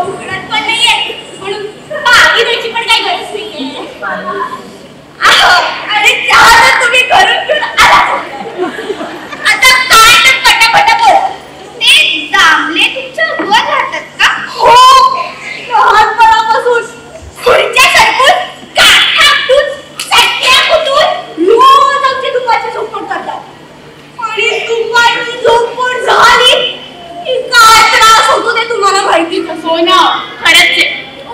उघडत पण नाहीये म्हणून पाणी द्यायची पण काही गरज नाहीये. अरे चहा तुम्ही घरून घेऊन आला. आता काय तर पटापटा बोल. ते दामले तुमच्या वर राहतात का? हो, लहानपणापासून खुर्च्या सरकून काठा आपटून सट्ट्या कुटून रोज आमची दुपारची झोपड करतात. आणि दुपारची झोपड झाली की काय त्रास होतो ते तुम्हाला माहितीच आहे. हो ना, खरंच आहे.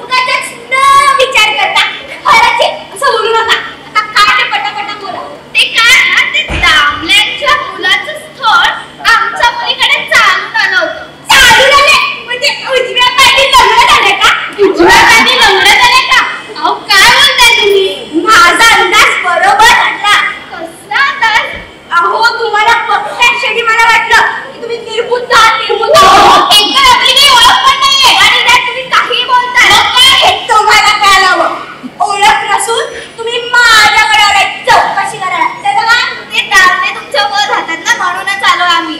उगाचच न विचार करता खरंच आहे असं बोलू नका. आता काय ते पटापटा बोला. ते काय ना, ते दामल्यांच्या मुलाचं स्थळ आमच्या मुलीकडे चालून आलं होतं. चालून आले म्हणजे उजव्या पाठी लंगडत आले का? उजव्या पाठी लंगडत आले का? अहो काय बोलताय तुम्ही? माझा अंदाज बरोबर घडला. कसला अंदाज? अहो तुम्हाला प्रत्यक्षाने मला वाटलं की तुम्ही निर्बुद्ध आहात. निर्बुद्ध एकतर आपली काही ओळख पण नाहीये आणि त्यात तुम्ही काही बोलताय. हे तुम्हाला कळालं. ओळख नसून तुम्ही माझ्याकडे आलाय चौकशी करायला. ते बघा, ते दामले तुमच्या वर राहतात ना, म्हणूनच आलो आम्ही.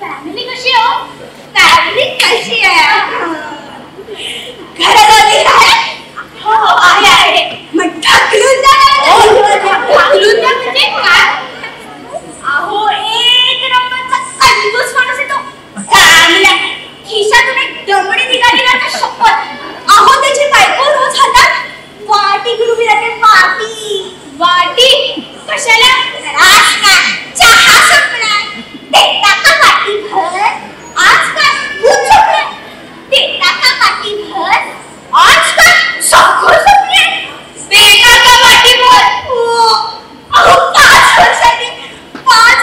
फॅमिली कशी आहे? फॅमिली कशी आहे? घराजवळी आहे? हो आहे. मग ढकलून जा. ढकलून जा म्हणजे काय? अहो एक नंबरचा कंजूस माणूस आहे तो. दामल्या खिशातून एक दमडी निघाली ना तर शपथ. अहो त्याची बायको रोज हातात वाटी घेऊन उभी राहते. वाटी वाटी कशाला? रास का चहा संपलाय देता का वाटी भर? आज काय दूध संपलंय देता का वाटी भर? आज काय साखर संपली देता का वाटी भर? अहो 5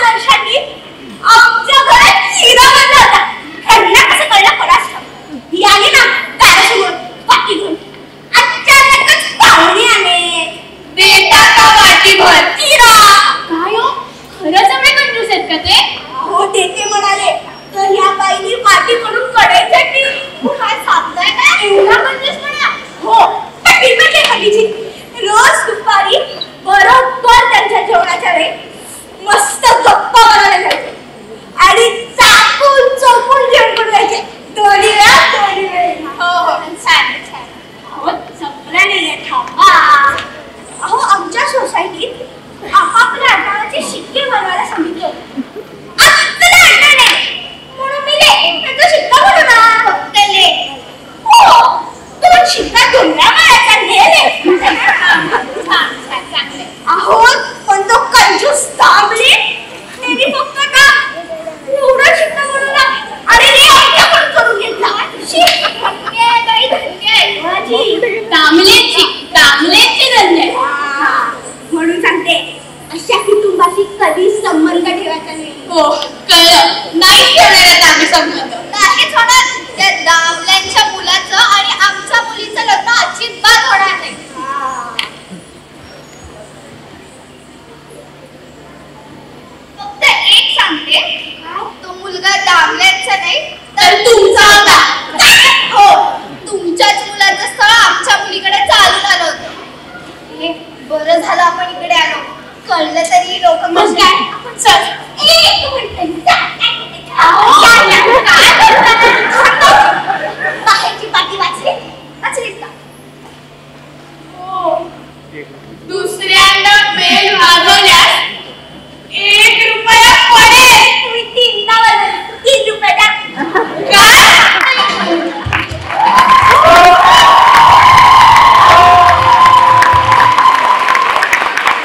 वर्षांनी आमच्या घरात हिरा बनला होता. ह्यांना कसं कळलं कोणास ठाऊक. ही आली ना दारासमोर वाटी घेऊन. अचानकच पाहुणे आले. देता का वाटी भर? हिरा. काय हो, खरंच एवढे कंजूस आहेत का ते? हो देते म्हणाले तर ह्या बाईनी वाटी करून कडायसाठी काय सांगताय का? एवढा कंजूस म्हणा. हो पण किंमत आहे हल्लीची. रोज दुपारी बरोबर त्यांच्या जेवणाच्या वेळी मस्त गप्पा मारायला जायचे आणि चाकून चोपून जेवण करून जायचे. दोन्ही वेळा. हो हो छान छान. अहो संपला नाहीये, थांबा. अहो आमच्या सोसायटीत आपापल्या आडनावाचे शिक्के बनवायला सांगितले होते. आपल्याला आडनाव नाही म्हणून मी त्यांचा शिक्का बनवला. फक्त ले. हो तो शिक्का दोन्ही माळ्याचा ले. छान छान चांगले. अहो पण तो कंजूस दामले त्यांनी फक्त का एवढा शिक्का बनवला. अरे रे आमच्याकडून करून घेतला. बाई धन्य आहे माझी. दामलेची धन्य. म्हणून सांगते अशा कुटुंबाशी कधीच संबंध ठेवायचा नाही. हो कळलं. नाही